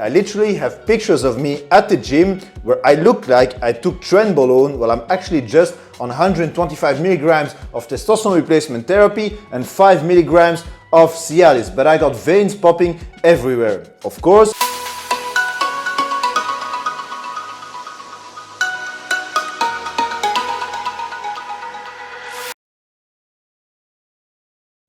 I literally have pictures of me at the gym where I look like I took trenbolone while I'm actually just on 125 milligrams of testosterone replacement therapy and 5 milligrams of Cialis, but I got veins popping everywhere. Of course,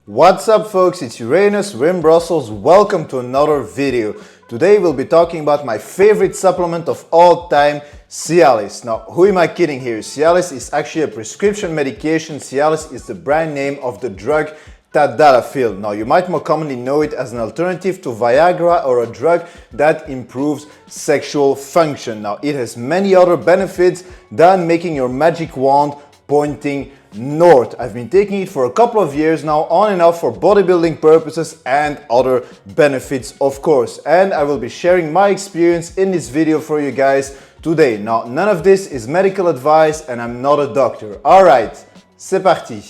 what's up folks, it's Uranus, we're in Brussels, welcome to another video. Today we'll be talking about my favorite supplement of all time, Cialis. Now, who am I kidding here? Cialis is actually a prescription medication. Cialis is the brand name of the drug Tadalafil. Now, you might more commonly know it as an alternative to Viagra or a drug that improves sexual function. Now, it has many other benefits than making your magic wand pointing north. I've been taking it for a couple of years now, on and off, for bodybuilding purposes and other benefits, of course. And I will be sharing my experience in this video for you guys today. Now, none of this is medical advice and I'm not a doctor. Alright, c'est parti.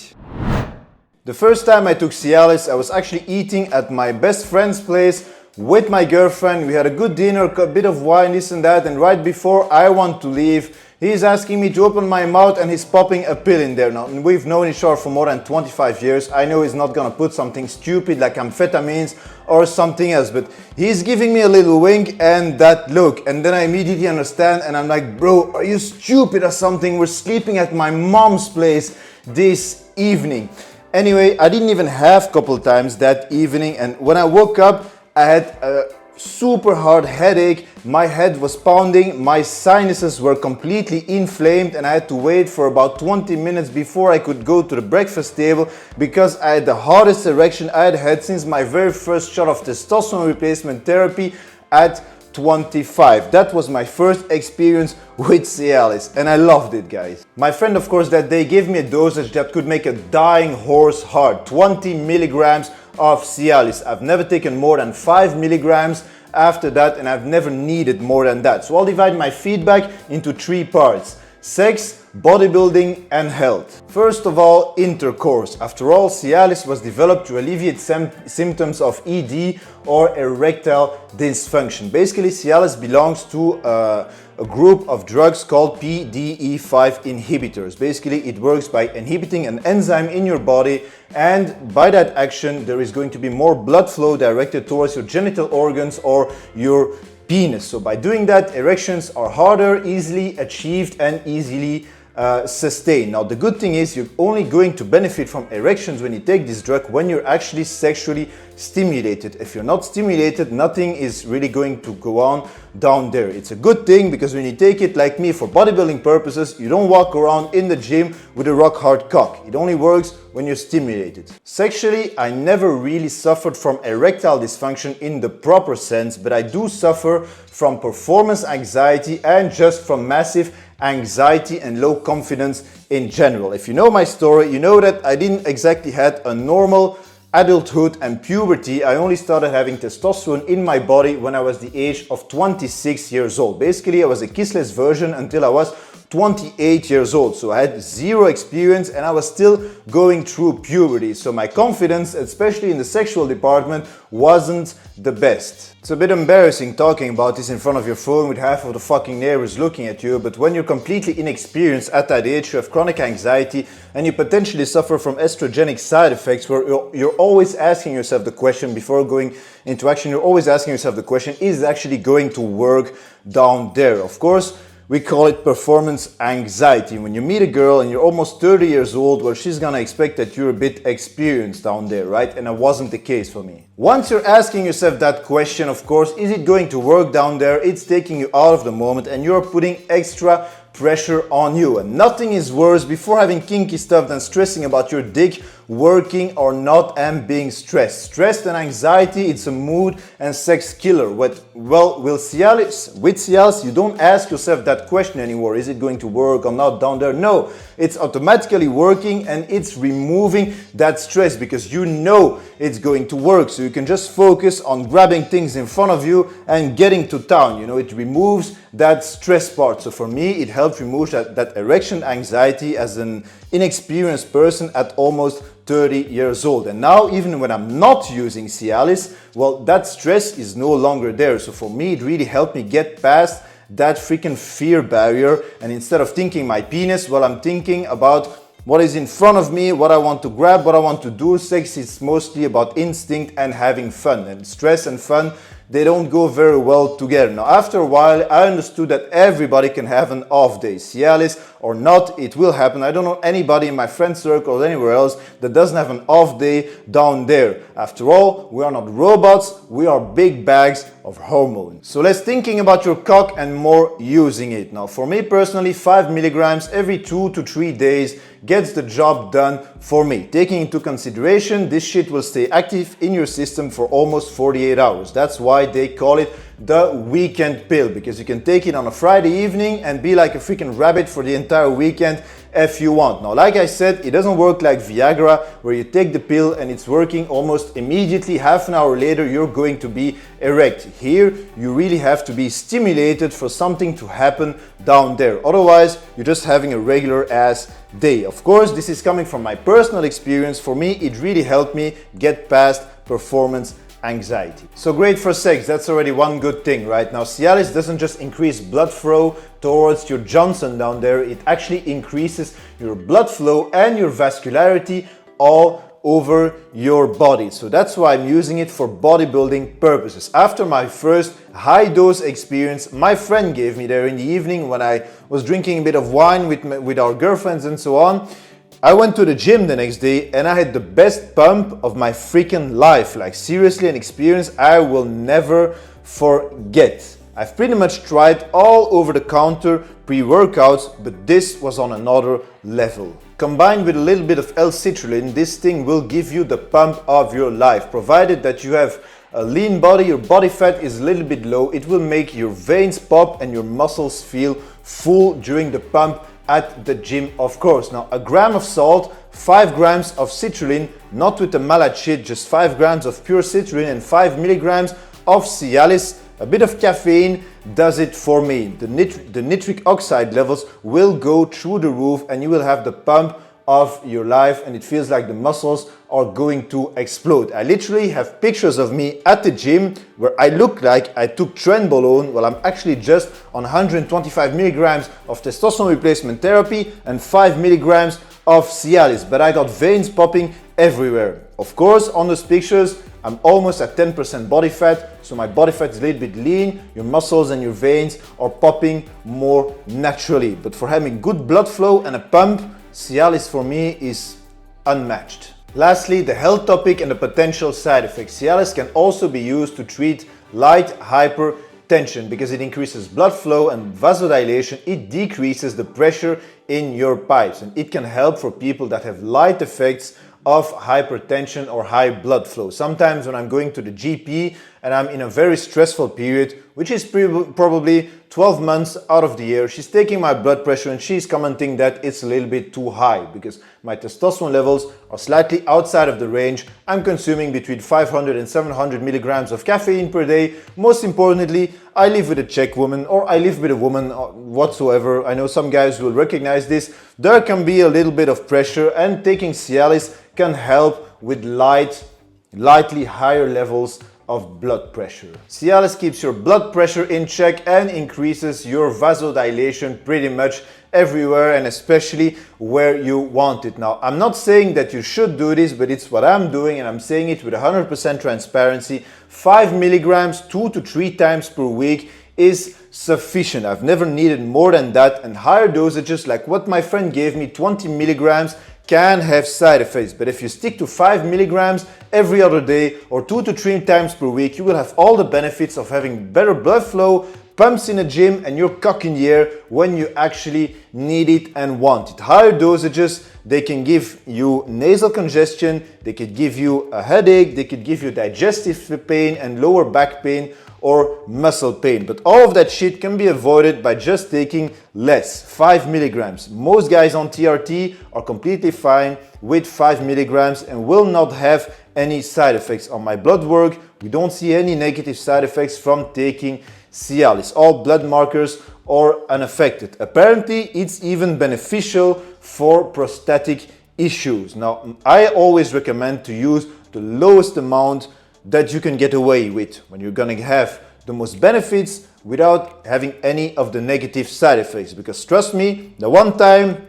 The first time I took Cialis, I was actually eating at my best friend's place with my girlfriend. We had a good dinner, a bit of wine, this and that, and right before I want to leave, he's asking me to open my mouth and he's popping a pill in there. Now, we've known each other for more than 25 years. I know he's not gonna put something stupid like amphetamines or something else, but he's giving me a little wink and that look, and then I immediately understand and I'm like, bro, are you stupid or something? We're sleeping at my mom's place this evening. Anyway, I didn't even have a couple times that evening, and when I woke up, I had a super hard headache, my head was pounding, my sinuses were completely inflamed, and I had to wait for about 20 minutes before I could go to the breakfast table because I had the hardest erection I had had since my very first shot of testosterone replacement therapy at 25. That was my first experience with Cialis and I loved it, guys. My friend, of course, that day gave me a dosage that could make a dying horse hard. 20 milligrams of Cialis. I've never taken more than 5 milligrams after that, and I've never needed more than that. So I'll divide my feedback into 3 parts: sex, bodybuilding, and health. First of all, intercourse. After all, Cialis was developed to alleviate symptoms of ED or erectile dysfunction. Basically, Cialis belongs to a group of drugs called PDE5 inhibitors. Basically, it works by inhibiting an enzyme in your body, and by that action, there is going to be more blood flow directed towards your genital organs or your penis. So by doing that, erections are harder, easily achieved, and easily sustained. Now, the good thing is you're only going to benefit from erections when you take this drug when you're actually sexually stimulated. If you're not stimulated, nothing is really going to go on down there. It's a good thing because when you take it, like me, for bodybuilding purposes, you don't walk around in the gym with a rock hard cock. It only works when you're stimulated. Sexually, I never really suffered from erectile dysfunction in the proper sense, but I do suffer from performance anxiety and just from massive anxiety and low confidence in general. If you know my story, you know that I didn't exactly had a normal adulthood and puberty. I only started having testosterone in my body when I was the age of 26 years old. Basically, I was a kissless version until I was 28 years old. So I had zero experience and I was still going through puberty. So my confidence, especially in the sexual department, wasn't the best. It's a bit embarrassing talking about this in front of your phone with half of the fucking neighbors looking at you, but when you're completely inexperienced at that age, you have chronic anxiety and you potentially suffer from estrogenic side effects where you're always asking yourself the question before going into action, you're always asking yourself the question, is it actually going to work down there? Of course, we call it performance anxiety. When you meet a girl and you're almost 30 years old, well, she's gonna expect that you're a bit experienced down there, right? And that wasn't the case for me. Once you're asking yourself that question, of course, is it going to work down there? It's taking you out of the moment and you're putting extra pressure on you. And nothing is worse before having kinky stuff than stressing about your dick working or not and being stressed. Stress and anxiety, it's a mood and sex killer. With Cialis, you don't ask yourself that question anymore. Is it going to work or not down there? No, it's automatically working and it's removing that stress because you know it's going to work. So you can just focus on grabbing things in front of you and getting to town. You know, it removes that stress part. So for me, it helped remove that erection anxiety as an inexperienced person at almost 30 years old. And now, even when I'm not using Cialis, well, that stress is no longer there. So for me, it really helped me get past that freaking fear barrier. And instead of thinking my penis, well, I'm thinking about what is in front of me, what I want to grab, what I want to do. Sex is mostly about instinct and having fun. And stress and fun, they don't go very well together. Now, after a while, I understood that everybody can have an off day. Cialis or not, it will happen. I don't know anybody in my friend circle or anywhere else that doesn't have an off day down there. After all, we are not robots, we are big bags of hormones. So let's thinking about your cock and more using it. Now, for me personally, 5 milligrams every 2 to 3 days gets the job done for me. Taking into consideration, this shit will stay active in your system for almost 48 hours. That's why they call it the weekend pill, because you can take it on a Friday evening and be like a freaking rabbit for the entire weekend if you want. Now, like I said, it doesn't work like Viagra, where you take the pill and it's working almost immediately. Half an hour later, you're going to be erect. Here, you really have to be stimulated for something to happen down there. Otherwise, you're just having a regular ass day. Of course, this is coming from my personal experience. For me, it really helped me get past performance anxiety. So great for sex, that's already one good thing, right? Now, Cialis doesn't just increase blood flow towards your Johnson down there, it actually increases your blood flow and your vascularity all over your body. So that's why I'm using it for bodybuilding purposes. After my first high dose experience my friend gave me there in the evening when I was drinking a bit of wine with our girlfriends and so on, I went to the gym the next day and I had the best pump of my freaking life. Like seriously, an experience I will never forget. I've pretty much tried all over the counter pre-workouts, but this was on another level. Combined with a little bit of L-citrulline, this thing will give you the pump of your life. Provided that you have a lean body, your body fat is a little bit low, it will make your veins pop and your muscles feel full during the pump at the gym, of course. Now, a gram of salt, 5 grams of citrulline, not with the malate shit, just 5 grams of pure citrulline and 5 milligrams of Cialis. A bit of caffeine does it for me. The nitric oxide levels will go through the roof and you will have the pump of your life and it feels like the muscles are going to explode. I literally have pictures of me at the gym where I look like I took trenbolone. Well, I'm actually just on 125 milligrams of testosterone replacement therapy and 5 milligrams of Cialis, but I got veins popping everywhere. Of course, on those pictures, I'm almost at 10% body fat, so my body fat is a little bit lean, your muscles and your veins are popping more naturally. But for having good blood flow and a pump, Cialis for me is unmatched. Lastly, the health topic and the potential side effects. Cialis can also be used to treat light hypertension because it increases blood flow and vasodilation. It decreases the pressure in your pipes and it can help for people that have light effects of hypertension or high blood flow. Sometimes when I'm going to the GP and I'm in a very stressful period, which is probably 12 months out of the year, she's taking my blood pressure and she's commenting that it's a little bit too high because my testosterone levels are slightly outside of the range. I'm consuming between 500 and 700 milligrams of caffeine per day. Most importantly, I live with a Czech woman or I live with a woman whatsoever. I know some guys will recognize this. There can be a little bit of pressure and taking Cialis can help with lightly higher levels of blood pressure. Cialis keeps your blood pressure in check and increases your vasodilation pretty much everywhere and especially where you want it. Now, I'm not saying that you should do this, but it's what I'm doing and I'm saying it with 100% transparency. 5 milligrams 2 to 3 times per week is sufficient. I've never needed more than that, and higher dosages like what my friend gave me, 20 milligrams, can have side effects, but if you stick to 5 milligrams every other day or 2 to 3 times per week, you will have all the benefits of having better blood flow, pumps in the gym and your cock in the air when you actually need it and want it. Higher dosages, they can give you nasal congestion, they could give you a headache, they could give you digestive pain and lower back pain or muscle pain. But all of that shit can be avoided by just taking less, 5 milligrams. Most guys on TRT are completely fine with 5 milligrams and will not have any side effects. On my blood work, we don't see any negative side effects from taking Cialis. All blood markers are unaffected. Apparently, it's even beneficial for prostatic issues. Now, I always recommend to use the lowest amount that you can get away with when you're gonna have the most benefits without having any of the negative side effects. Because trust me, the one time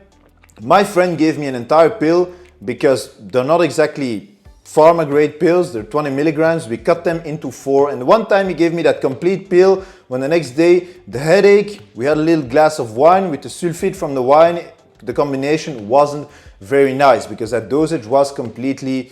my friend gave me an entire pill, because they're not exactly pharma grade pills, they're 20 milligrams, we cut them into 4, and one time he gave me that complete pill, when the next day the headache, we had a little glass of wine with the sulfate from the wine, the combination wasn't very nice because that dosage was completely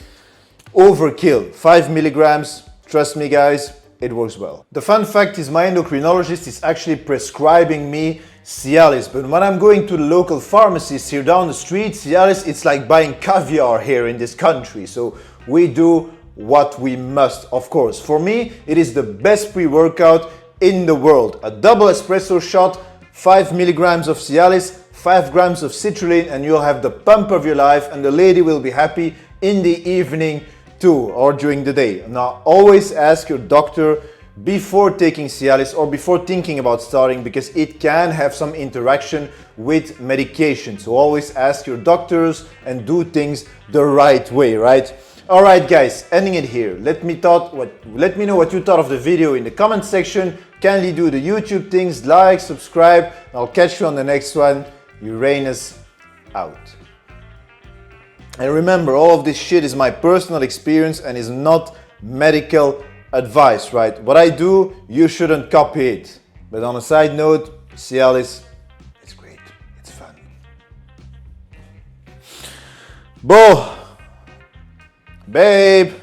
overkill. 5 milligrams, trust me guys, it works well. The fun fact is my endocrinologist is actually prescribing me Cialis, but when I'm going to the local pharmacist here down the street, Cialis, it's like buying caviar here in this country. So we do what we must, of course. For me, it is the best pre-workout in the world. A double espresso shot, 5 milligrams of Cialis, 5 grams of citrulline, and you'll have the pump of your life, and the lady will be happy in the evening too, or during the day. Now, always ask your doctor before taking Cialis or before thinking about starting, because it can have some interaction with medication. So always ask your doctors and do things the right way, right? All right, guys, ending it here. Let me know what you thought of the video in the comment section. Kindly do the YouTube things, like, subscribe. I'll catch you on the next one. Uranus out. And remember, all of this shit is my personal experience and is not medical advice, right? What I do, you shouldn't copy it. But on a side note, Cialis, it's great, it's fun. Bo, babe.